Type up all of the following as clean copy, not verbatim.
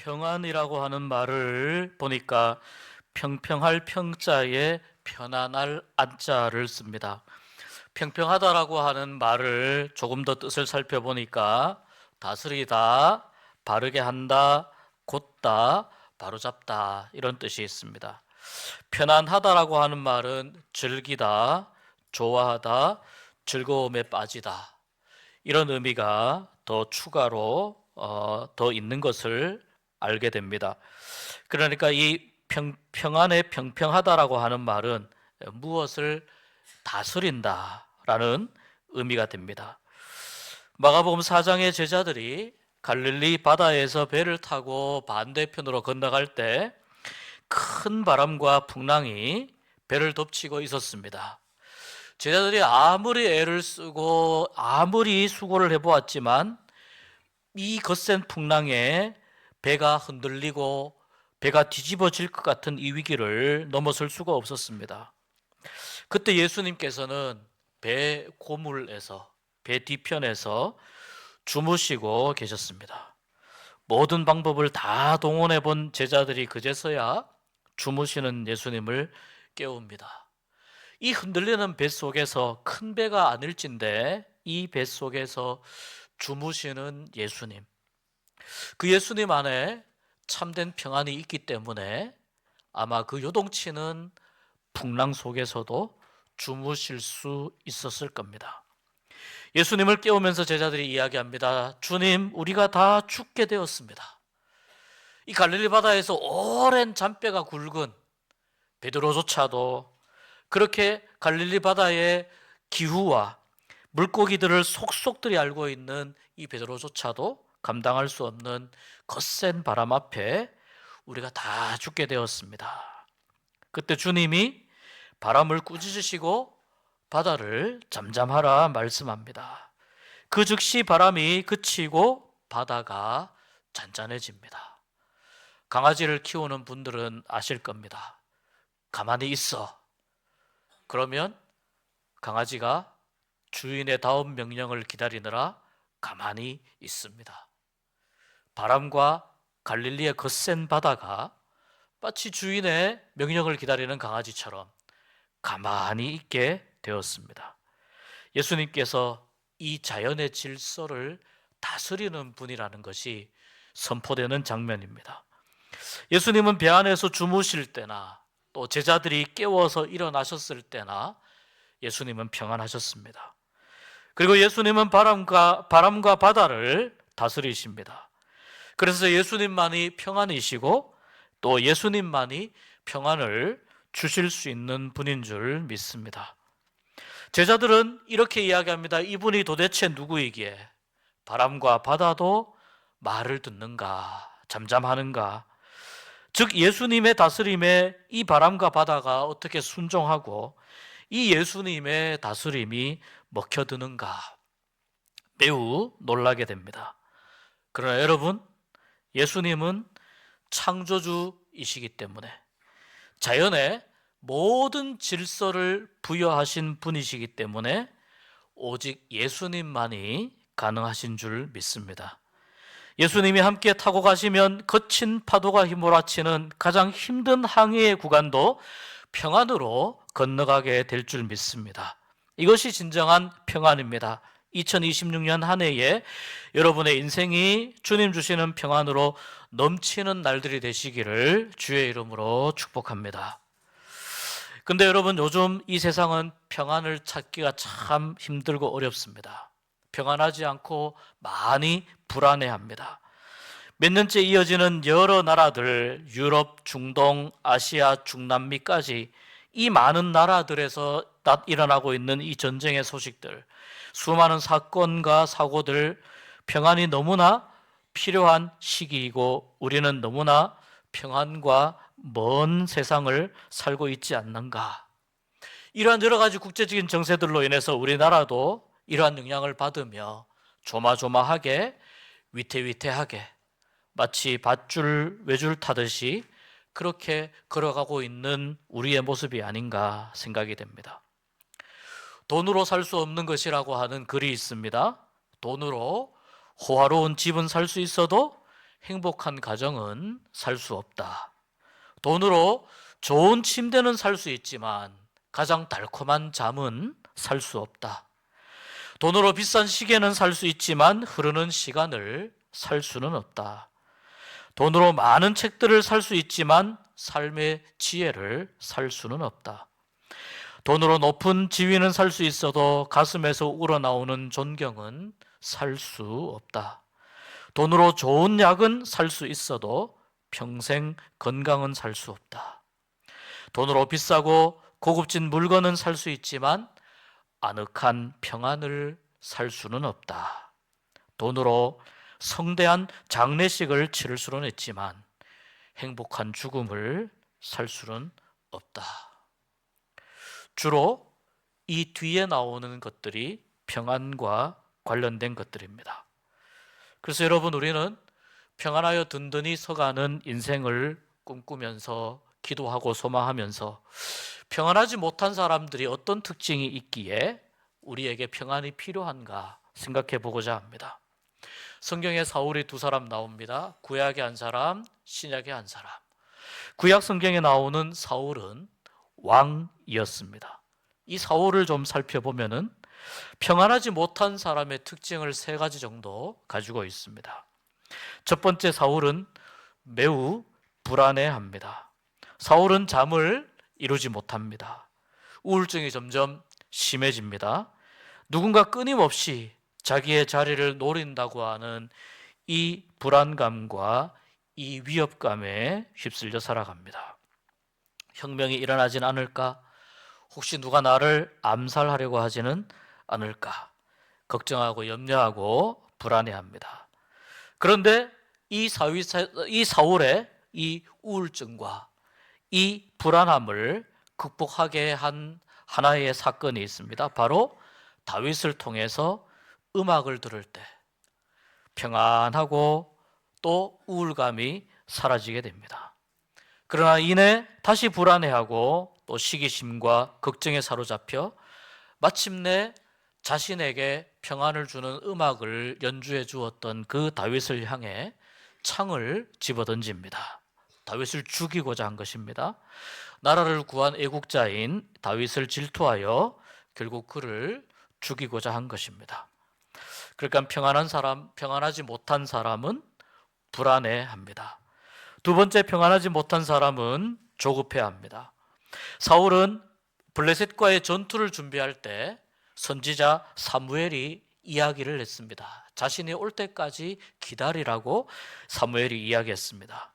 평안이라고 하는 말을 보니까 평평할 평자에 편안할 안자를 씁니다. 평평하다라고 하는 말을 조금 더 뜻을 살펴보니까 다스리다, 바르게 한다, 곧다, 바로잡다 이런 뜻이 있습니다. 편안하다라고 하는 말은 즐기다, 좋아하다, 즐거움에 빠지다 이런 의미가 더 추가로 더 있는 것을 알게 됩니다. 그러니까 이 평안에 평평하다라고 하는 말은 무엇을 다스린다라는 의미가 됩니다. 마가복음 4장의 제자들이 갈릴리 바다에서 배를 타고 반대편으로 건너갈 때 큰 바람과 풍랑이 배를 덮치고 있었습니다. 제자들이 아무리 애를 쓰고 아무리 수고를 해보았지만 이 거센 풍랑에 배가 흔들리고 배가 뒤집어질 것 같은 이 위기를 넘어설 수가 없었습니다. 그때 예수님께서는 배 고물에서 배 뒤편에서 주무시고 계셨습니다. 모든 방법을 다 동원해 본 제자들이 그제서야 주무시는 예수님을 깨웁니다. 이 흔들리는 배 속에서 큰 배가 아닐진데 이 배 속에서 주무시는 예수님, 그 예수님 안에 참된 평안이 있기 때문에 아마 그 요동치는 풍랑 속에서도 주무실 수 있었을 겁니다. 예수님을 깨우면서 제자들이 이야기합니다. 주님, 우리가 다 죽게 되었습니다. 이 갈릴리 바다에서 오랜 잔뼈가 굵은 베드로조차도 그렇게 갈릴리 바다의 기후와 물고기들을 속속들이 알고 있는 이 베드로조차도 감당할 수 없는 거센 바람 앞에 우리가 다 죽게 되었습니다. 그때 주님이 바람을 꾸짖으시고 바다를 잠잠하라 말씀합니다. 그 즉시 바람이 그치고 바다가 잔잔해집니다. 강아지를 키우는 분들은 아실 겁니다. 가만히 있어. 그러면 강아지가 주인의 다음 명령을 기다리느라 가만히 있습니다. 바람과 갈릴리의 거센 바다가 마치 주인의 명령을 기다리는 강아지처럼 가만히 있게 되었습니다. 예수님께서 이 자연의 질서를 다스리는 분이라는 것이 선포되는 장면입니다. 예수님은 배 안에서 주무실 때나 또 제자들이 깨워서 일어나셨을 때나 예수님은 평안하셨습니다. 그리고 예수님은 바람과 바다를 다스리십니다. 그래서 예수님만이 평안이시고 또 예수님만이 평안을 주실 수 있는 분인 줄 믿습니다. 제자들은 이렇게 이야기합니다. 이분이 도대체 누구이기에 바람과 바다도 말을 듣는가, 잠잠하는가. 즉 예수님의 다스림에 이 바람과 바다가 어떻게 순종하고 이 예수님의 다스림이 먹혀드는가 매우 놀라게 됩니다. 그러나 여러분, 예수님은 창조주이시기 때문에 자연의 모든 질서를 부여하신 분이시기 때문에 오직 예수님만이 가능하신 줄 믿습니다. 예수님이 함께 타고 가시면 거친 파도가 휘몰아치는 가장 힘든 항해의 구간도 평안으로 건너가게 될 줄 믿습니다. 이것이 진정한 평안입니다. 2026년 한 해에 여러분의 인생이 주님 주시는 평안으로 넘치는 날들이 되시기를 주의 이름으로 축복합니다. 근데 여러분, 요즘 이 세상은 평안을 찾기가 참 힘들고 어렵습니다. 평안하지 않고 많이 불안해합니다. 몇 년째 이어지는 여러 나라들, 유럽, 중동, 아시아, 중남미까지 이 많은 나라들에서 일어나고 있는 이 전쟁의 소식들, 수많은 사건과 사고들, 평안이 너무나 필요한 시기이고 우리는 너무나 평안과 먼 세상을 살고 있지 않는가. 이러한 여러 가지 국제적인 정세들로 인해서 우리나라도 이러한 영향을 받으며 조마조마하게 위태위태하게 마치 밧줄 외줄 타듯이 그렇게 걸어가고 있는 우리의 모습이 아닌가 생각이 됩니다. 돈으로 살 수 없는 것이라고 하는 글이 있습니다. 돈으로 호화로운 집은 살 수 있어도 행복한 가정은 살 수 없다. 돈으로 좋은 침대는 살 수 있지만 가장 달콤한 잠은 살 수 없다. 돈으로 비싼 시계는 살 수 있지만 흐르는 시간을 살 수는 없다. 돈으로 많은 책들을 살 수 있지만 삶의 지혜를 살 수는 없다. 돈으로 높은 지위는 살 수 있어도 가슴에서 우러나오는 존경은 살 수 없다. 돈으로 좋은 약은 살 수 있어도 평생 건강은 살 수 없다. 돈으로 비싸고 고급진 물건은 살 수 있지만 아늑한 평안을 살 수는 없다. 돈으로 성대한 장례식을 치를 수는 있지만 행복한 죽음을 살 수는 없다. 주로 이 뒤에 나오는 것들이 평안과 관련된 것들입니다. 그래서 여러분, 우리는 평안하여 든든히 서가는 인생을 꿈꾸면서 기도하고 소망하면서 평안하지 못한 사람들이 어떤 특징이 있기에 우리에게 평안이 필요한가 생각해 보고자 합니다. 성경에 사울이 두 사람 나옵니다. 구약의 한 사람, 신약의 한 사람. 구약 성경에 나오는 사울은 왕이었습니다. 이 사울을 좀 살펴보면은 평안하지 못한 사람의 특징을 세 가지 정도 가지고 있습니다. 첫 번째, 사울은 매우 불안해합니다. 사울은 잠을 이루지 못합니다. 우울증이 점점 심해집니다. 누군가 끊임없이 자기의 자리를 노린다고 하는 이 불안감과 이 위협감에 휩쓸려 살아갑니다. 혁명이 일어나진 않을까? 혹시 누가 나를 암살하려고 하지는 않을까? 걱정하고 염려하고 불안해합니다. 그런데 이 사울의 이 우울증과 이 불안함을 극복하게 한 하나의 사건이 있습니다. 바로 다윗을 통해서 음악을 들을 때 평안하고 또 우울감이 사라지게 됩니다. 그러나 이내 다시 불안해하고 또 시기심과 걱정에 사로잡혀 마침내 자신에게 평안을 주는 음악을 연주해 주었던 그 다윗을 향해 창을 집어던집니다. 다윗을 죽이고자 한 것입니다. 나라를 구한 애국자인 다윗을 질투하여 결국 그를 죽이고자 한 것입니다. 그러니까 평안하지 못한 사람은 불안해합니다. 두 번째, 평안하지 못한 사람은 조급해합니다. 사울은 블레셋과의 전투를 준비할 때 선지자 사무엘이 이야기를 했습니다. 자신이 올 때까지 기다리라고 사무엘이 이야기했습니다.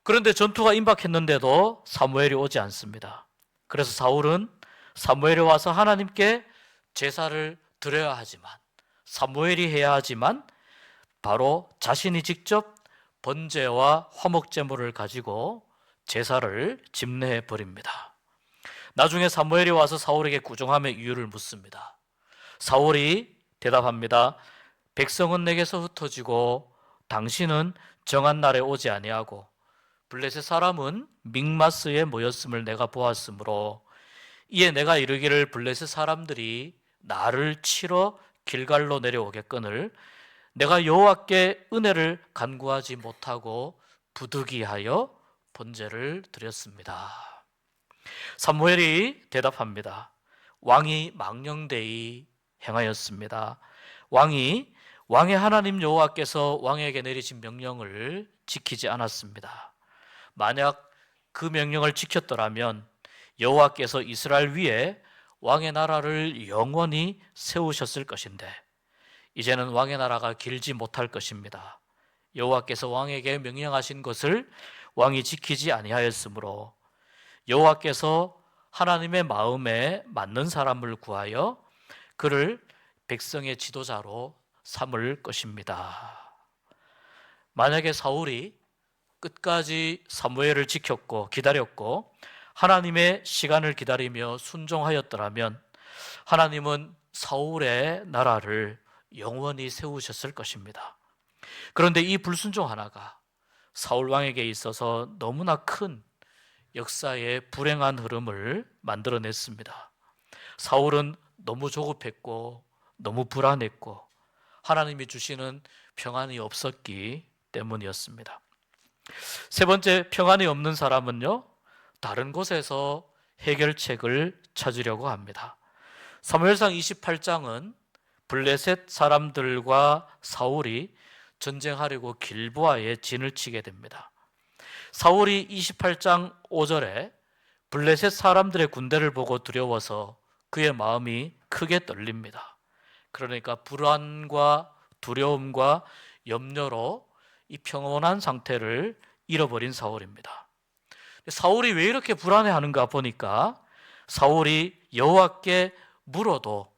그런데 전투가 임박했는데도 사무엘이 오지 않습니다. 그래서 사울은 사무엘이 와서 하나님께 제사를 드려야 하지만, 사무엘이 해야 하지만 바로 자신이 직접 번제와 화목제물을 가지고 제사를 집례해 버립니다. 나중에 사무엘이 와서 사울에게 구종함의 이유를 묻습니다. 사울이 대답합니다. 백성은 내게서 흩어지고 당신은 정한 날에 오지 아니하고 블레셋 사람은 믹마스에 모였음을 내가 보았으므로 이에 내가 이르기를 블레셋 사람들이 나를 치러 길갈로 내려오겠거늘 내가 여호와께 은혜를 간구하지 못하고 부득이하여 번제를 드렸습니다. 사무엘이 대답합니다. 왕이 망령되이 행하였습니다. 왕의 하나님 여호와께서 왕에게 내리신 명령을 지키지 않았습니다. 만약 그 명령을 지켰더라면 여호와께서 이스라엘 위에 왕의 나라를 영원히 세우셨을 것인데 이제는 왕의 나라가 길지 못할 것입니다. 여호와께서 왕에게 명령하신 것을 왕이 지키지 아니하였으므로 여호와께서 하나님의 마음에 맞는 사람을 구하여 그를 백성의 지도자로 삼을 것입니다. 만약에 사울이 끝까지 사무엘을 지켰고 기다렸고 하나님의 시간을 기다리며 순종하였더라면 하나님은 사울의 나라를 영원히 세우셨을 것입니다. 그런데 이 불순종 하나가 사울 왕에게 있어서 너무나 큰 역사의 불행한 흐름을 만들어냈습니다. 사울은 너무 조급했고 너무 불안했고 하나님이 주시는 평안이 없었기 때문이었습니다. 세 번째, 평안이 없는 사람은요, 다른 곳에서 해결책을 찾으려고 합니다. 사무엘상 28장은 블레셋 사람들과 사울이 전쟁하려고 길보아에 진을 치게 됩니다. 사울이 28장 5절에 블레셋 사람들의 군대를 보고 두려워서 그의 마음이 크게 떨립니다. 그러니까 불안과 두려움과 염려로 이 평온한 상태를 잃어버린 사울입니다. 사울이 왜 이렇게 불안해하는가 보니까 사울이 여호와께 물어도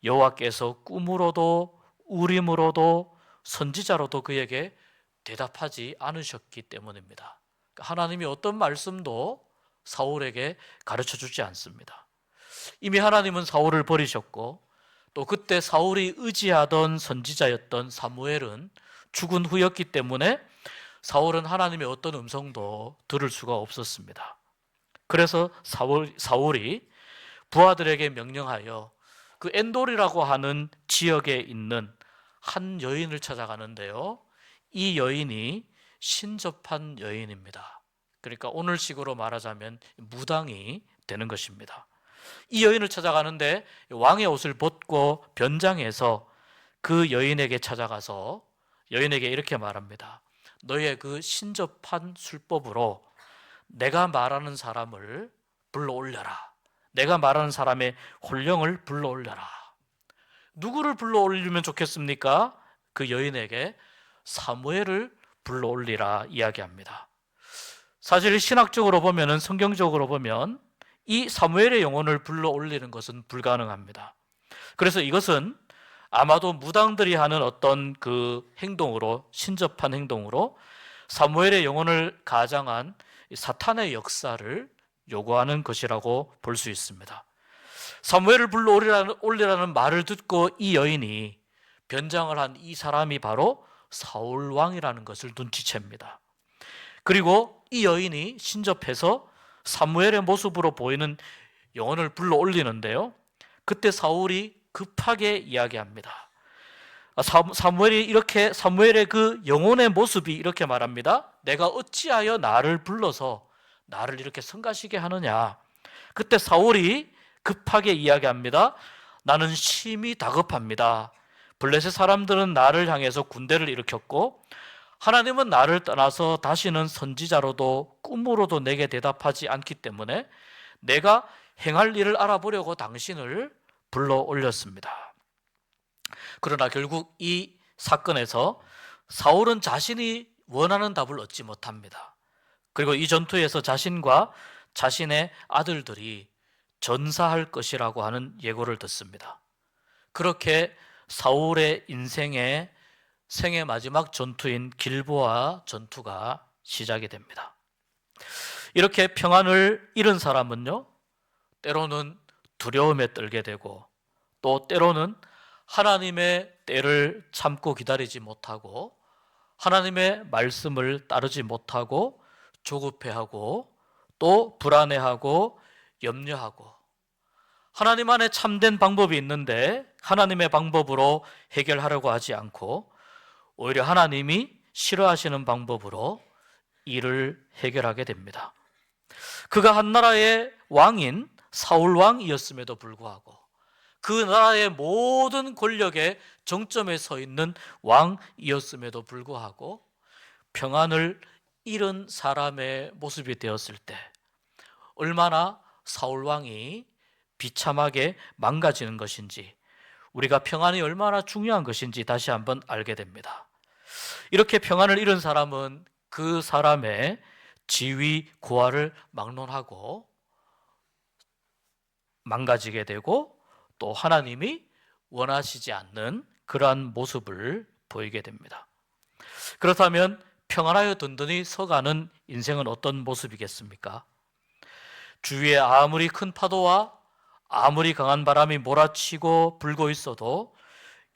여호와께서 꿈으로도 우림으로도 선지자로도 그에게 대답하지 않으셨기 때문입니다. 하나님이 어떤 말씀도 사울에게 가르쳐주지 않습니다. 이미 하나님은 사울을 버리셨고 또 그때 사울이 의지하던 선지자였던 사무엘은 죽은 후였기 때문에 사울은 하나님의 어떤 음성도 들을 수가 없었습니다. 그래서 사울이 부하들에게 명령하여 그 엔돌이라고 하는 지역에 있는 한 여인을 찾아가는데요, 이 여인이 신접한 여인입니다. 그러니까 오늘식으로 말하자면 무당이 되는 것입니다. 이 여인을 찾아가는데 왕의 옷을 벗고 변장해서 그 여인에게 찾아가서 여인에게 이렇게 말합니다. 너의 그 신접한 술법으로 내가 말하는 사람을 불러올려라. 내가 말하는 사람의 혼령을 불러올려라. 누구를 불러올리면 좋겠습니까? 그 여인에게 사무엘을 불러올리라 이야기합니다. 사실 신학적으로 보면, 성경적으로 보면 이 사무엘의 영혼을 불러올리는 것은 불가능합니다. 그래서 이것은 아마도 무당들이 하는 어떤 그 행동으로, 신접한 행동으로 사무엘의 영혼을 가장한 사탄의 역사를 요구하는 것이라고 볼 수 있습니다. 사무엘을 불러올리라는 말을 듣고 이 여인이 변장을 한 이 사람이 바로 사울 왕이라는 것을 눈치챕니다. 그리고 이 여인이 신접해서 사무엘의 모습으로 보이는 영혼을 불러올리는데요, 그때 사울이 급하게 이야기합니다. 사무엘의 그 영혼의 모습이 이렇게 말합니다. 내가 어찌하여 나를 불러서 나를 이렇게 성가시게 하느냐. 그때 사울이 급하게 이야기합니다. 나는 심히 다급합니다. 블레셋 사람들은 나를 향해서 군대를 일으켰고 하나님은 나를 떠나서 다시는 선지자로도 꿈으로도 내게 대답하지 않기 때문에 내가 행할 일을 알아보려고 당신을 불러 올렸습니다. 그러나 결국 이 사건에서 사울은 자신이 원하는 답을 얻지 못합니다. 그리고 이 전투에서 자신과 자신의 아들들이 전사할 것이라고 하는 예고를 듣습니다. 그렇게 사울의 인생의 생의 마지막 전투인 길보아 전투가 시작이 됩니다. 이렇게 평안을 잃은 사람은요, 때로는 두려움에 떨게 되고 또 때로는 하나님의 때를 참고 기다리지 못하고 하나님의 말씀을 따르지 못하고 조급해하고 또 불안해하고 염려하고 하나님 안에 참된 방법이 있는데 하나님의 방법으로 해결하려고 하지 않고 오히려 하나님이 싫어하시는 방법으로 일을 해결하게 됩니다. 그가 한 나라의 왕인 사울 왕이었음에도 불구하고 그 나라의 모든 권력의 정점에 서 있는 왕이었음에도 불구하고 평안을 잃은 사람의 모습이 되었을 때 얼마나 사울 왕이 비참하게 망가지는 것인지, 우리가 평안이 얼마나 중요한 것인지 다시 한번 알게 됩니다. 이렇게 평안을 잃은 사람은 그 사람의 지위 고하를 막론하고 망가지게 되고 또 하나님이 원하시지 않는 그러한 모습을 보이게 됩니다. 그렇다면 평안하여 든든히 서가는 인생은 어떤 모습이겠습니까? 주위에 아무리 큰 파도와 아무리 강한 바람이 몰아치고 불고 있어도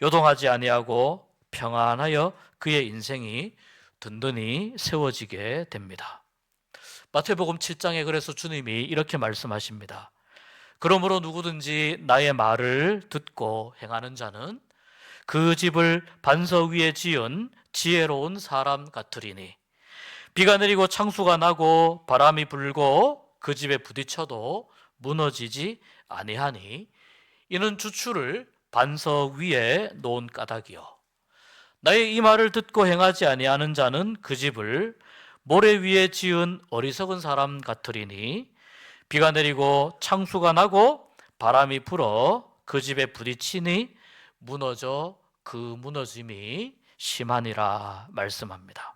요동하지 아니하고 평안하여 그의 인생이 든든히 세워지게 됩니다. 마태복음 7장에 그래서 주님이 이렇게 말씀하십니다. 그러므로 누구든지 나의 말을 듣고 행하는 자는 그 집을 반석 위에 지은 지혜로운 사람 같으리니 비가 내리고 창수가 나고 바람이 불고 그 집에 부딪혀도 무너지지 아니하니 이는 주추를 반석 위에 놓은 까닭이요 나의 이 말을 듣고 행하지 아니하는 자는 그 집을 모래 위에 지은 어리석은 사람 같으리니 비가 내리고 창수가 나고 바람이 불어 그 집에 부딪히니 무너져 그 무너짐이 심하니라 말씀합니다.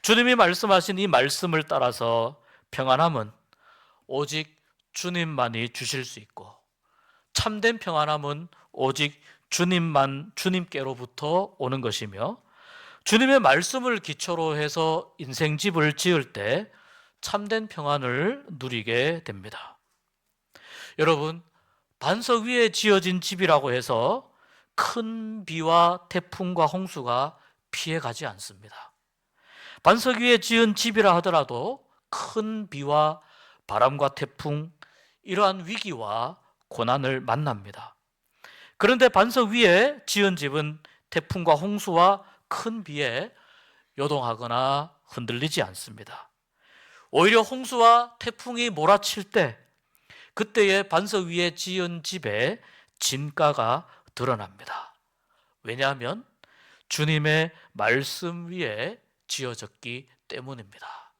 주님이 말씀하신 이 말씀을 따라서 평안함은 오직 주님만이 주실 수 있고 참된 평안함은 오직 주님께로부터 오는 것이며 주님의 말씀을 기초로 해서 인생집을 지을 때 참된 평안을 누리게 됩니다. 여러분, 반석 위에 지어진 집이라고 해서 큰 비와 태풍과 홍수가 피해가지 않습니다. 반석 위에 지은 집이라 하더라도 큰 비와 바람과 태풍, 이러한 위기와 고난을 만납니다. 그런데 반석 위에 지은 집은 태풍과 홍수와 큰 비에 요동하거나 흔들리지 않습니다. 오히려 홍수와 태풍이 몰아칠 때 그때의 반석 위에 지은 집의 진가가 드러납니다. 왜냐하면 주님의 말씀 위에 지어졌기 때문입니다.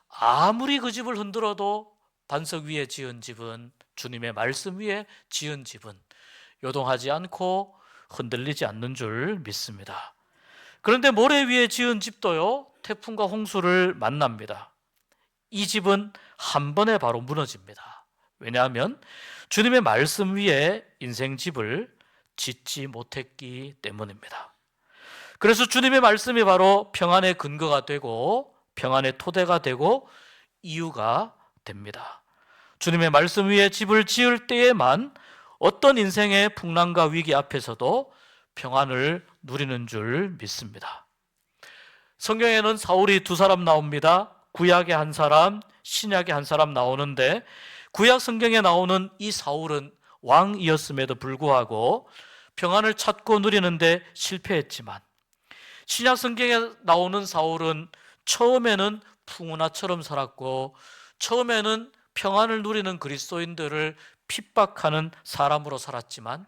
아무리 그 집을 흔들어도 반석 위에 지은 집은, 주님의 말씀 위에 지은 집은 요동하지 않고 흔들리지 않는 줄 믿습니다. 그런데 모래 위에 지은 집도요, 태풍과 홍수를 만납니다. 이 집은 한 번에 바로 무너집니다. 왜냐하면 주님의 말씀 위에 인생집을 짓지 못했기 때문입니다. 그래서 주님의 말씀이 바로 평안의 근거가 되고 평안의 토대가 되고 이유가 됩니다. 주님의 말씀 위에 집을 지을 때에만 어떤 인생의 풍랑과 위기 앞에서도 평안을 누리는 줄 믿습니다. 성경에는 사울이 두 사람 나옵니다. 구약의 한 사람, 신약의 한 사람 나오는데 구약 성경에 나오는 이 사울은 왕이었음에도 불구하고 평안을 찾고 누리는데 실패했지만 신약 성경에 나오는 사울은 처음에는 풍운하처럼 살았고 처음에는 평안을 누리는 그리스도인들을 핍박하는 사람으로 살았지만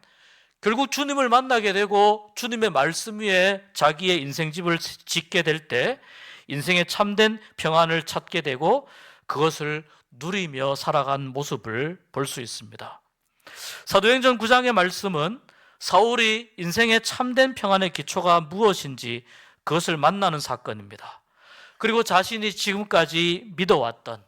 결국 주님을 만나게 되고 주님의 말씀 위에 자기의 인생집을 짓게 될 때 인생의 참된 평안을 찾게 되고 그것을 누리며 살아간 모습을 볼 수 있습니다. 사도행전 9장의 말씀은 사울이 인생의 참된 평안의 기초가 무엇인지 그것을 만나는 사건입니다. 그리고 자신이 지금까지 믿어왔던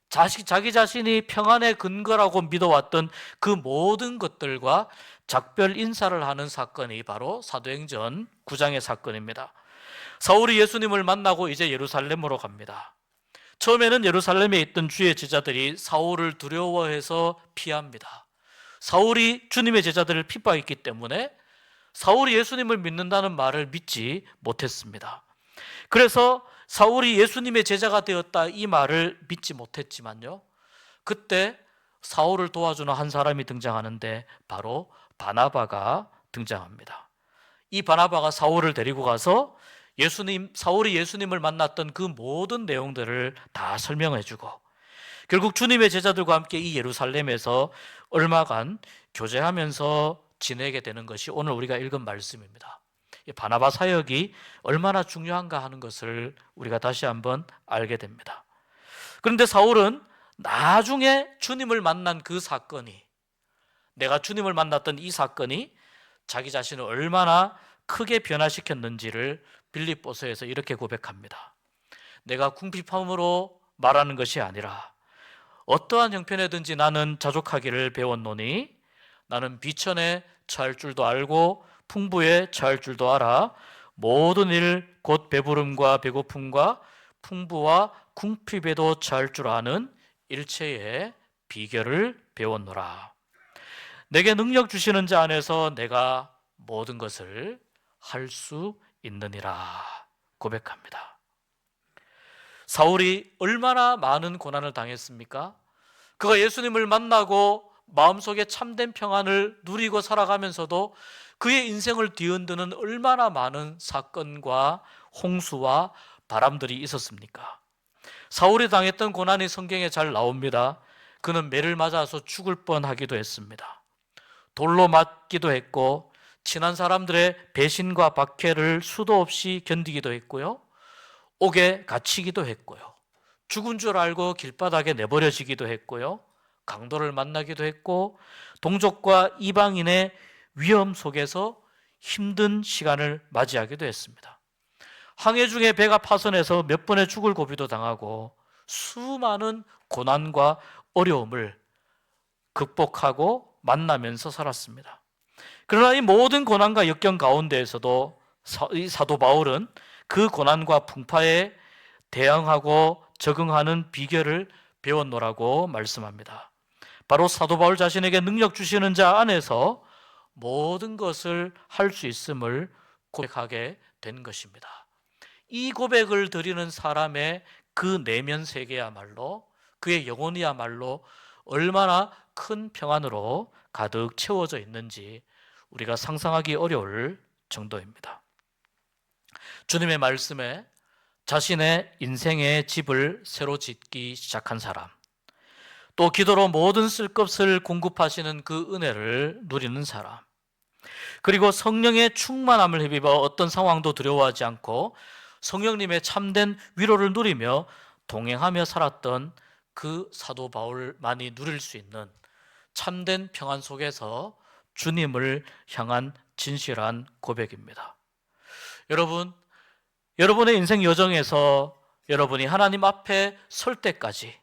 자기 자신이 평안의 근거라고 믿어왔던 그 모든 것들과 작별 인사를 하는 사건이 바로 사도행전 9장의 사건입니다. 사울이 예수님을 만나고 이제 예루살렘으로 갑니다. 처음에는 예루살렘에 있던 주의 제자들이 사울을 두려워해서 피합니다. 사울이 주님의 제자들을 핍박했기 때문에 사울이 예수님을 믿는다는 말을 믿지 못했습니다. 그래서 사울이 예수님의 제자가 되었다 이 말을 믿지 못했지만요, 그때 사울을 도와주는 한 사람이 등장하는데 바로 바나바가 등장합니다. 이 바나바가 사울을 데리고 가서 사울이 예수님을 만났던 그 모든 내용들을 다 설명해주고 결국 주님의 제자들과 함께 이 예루살렘에서 얼마간 교제하면서 지내게 되는 것이 오늘 우리가 읽은 말씀입니다. 바나바 사역이 얼마나 중요한가 하는 것을 우리가 다시 한번 알게 됩니다. 그런데 사울은 나중에 주님을 만난 그 사건이, 내가 주님을 만났던 이 사건이 자기 자신을 얼마나 크게 변화시켰는지를 빌립보서에서 이렇게 고백합니다. 내가 궁핍함으로 말하는 것이 아니라 어떠한 형편에든지 나는 자족하기를 배웠노니 나는 비천에 처할 줄도 알고 풍부에 처할 줄도 알아 모든 일 곧 배부름과 배고픔과 풍부와 궁핍에도 처할 줄 아는 일체의 비결을 배웠노라. 내게 능력 주시는 자 안에서 내가 모든 것을 할 수 있느니라 고백합니다. 사울이 얼마나 많은 고난을 당했습니까? 그가 예수님을 만나고 마음속에 참된 평안을 누리고 살아가면서도 그의 인생을 뒤흔드는 얼마나 많은 사건과 홍수와 바람들이 있었습니까? 사울이 당했던 고난이 성경에 잘 나옵니다. 그는 매를 맞아서 죽을 뻔하기도 했습니다. 돌로 맞기도 했고 친한 사람들의 배신과 박해를 수도 없이 견디기도 했고요. 옥에 갇히기도 했고요. 죽은 줄 알고 길바닥에 내버려지기도 했고요. 강도를 만나기도 했고 동족과 이방인의 위험 속에서 힘든 시간을 맞이하기도 했습니다. 항해 중에 배가 파손해서 몇 번의 죽을 고비도 당하고 수많은 고난과 어려움을 극복하고 만나면서 살았습니다. 그러나 이 모든 고난과 역경 가운데에서도 사도 바울은 그 고난과 풍파에 대응하고 적응하는 비결을 배웠노라고 말씀합니다. 바로 사도 바울 자신에게 능력 주시는 자 안에서 모든 것을 할 수 있음을 고백하게 된 것입니다. 이 고백을 드리는 사람의 그 내면 세계야말로, 그의 영혼이야말로 얼마나 큰 평안으로 가득 채워져 있는지 우리가 상상하기 어려울 정도입니다. 주님의 말씀에 자신의 인생의 집을 새로 짓기 시작한 사람, 또 기도로 모든 쓸 것을 공급하시는 그 은혜를 누리는 사람, 그리고 성령의 충만함을 힘입어 어떤 상황도 두려워하지 않고 성령님의 참된 위로를 누리며 동행하며 살았던 그 사도 바울만이 누릴 수 있는 참된 평안 속에서 주님을 향한 진실한 고백입니다. 여러분, 여러분의 인생 여정에서 여러분이 하나님 앞에 설 때까지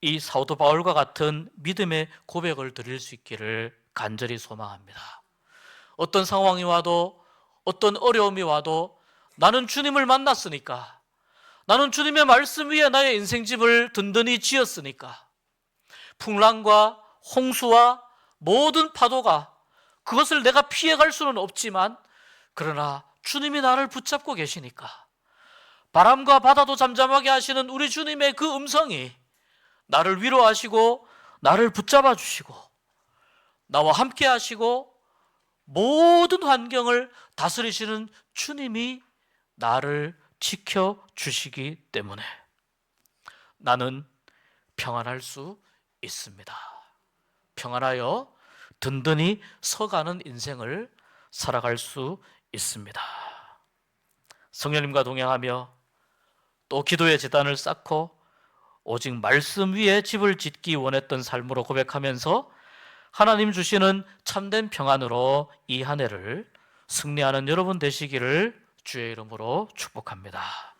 이 사도 바울과 같은 믿음의 고백을 드릴 수 있기를 간절히 소망합니다. 어떤 상황이 와도, 어떤 어려움이 와도 나는 주님을 만났으니까, 나는 주님의 말씀 위에 나의 인생집을 든든히 지었으니까, 풍랑과 홍수와 모든 파도가 그것을 내가 피해갈 수는 없지만, 그러나 주님이 나를 붙잡고 계시니까, 바람과 바다도 잠잠하게 하시는 우리 주님의 그 음성이 나를 위로하시고 나를 붙잡아 주시고 나와 함께 하시고 모든 환경을 다스리시는 주님이 나를 지켜주시기 때문에 나는 평안할 수 있습니다. 평안하여 든든히 서가는 인생을 살아갈 수 있습니다. 성령님과 동행하며 또 기도의 제단을 쌓고 오직 말씀 위에 집을 짓기 원했던 삶으로 고백하면서 하나님 주시는 참된 평안으로 이 한 해를 승리하는 여러분 되시기를 주의 이름으로 축복합니다.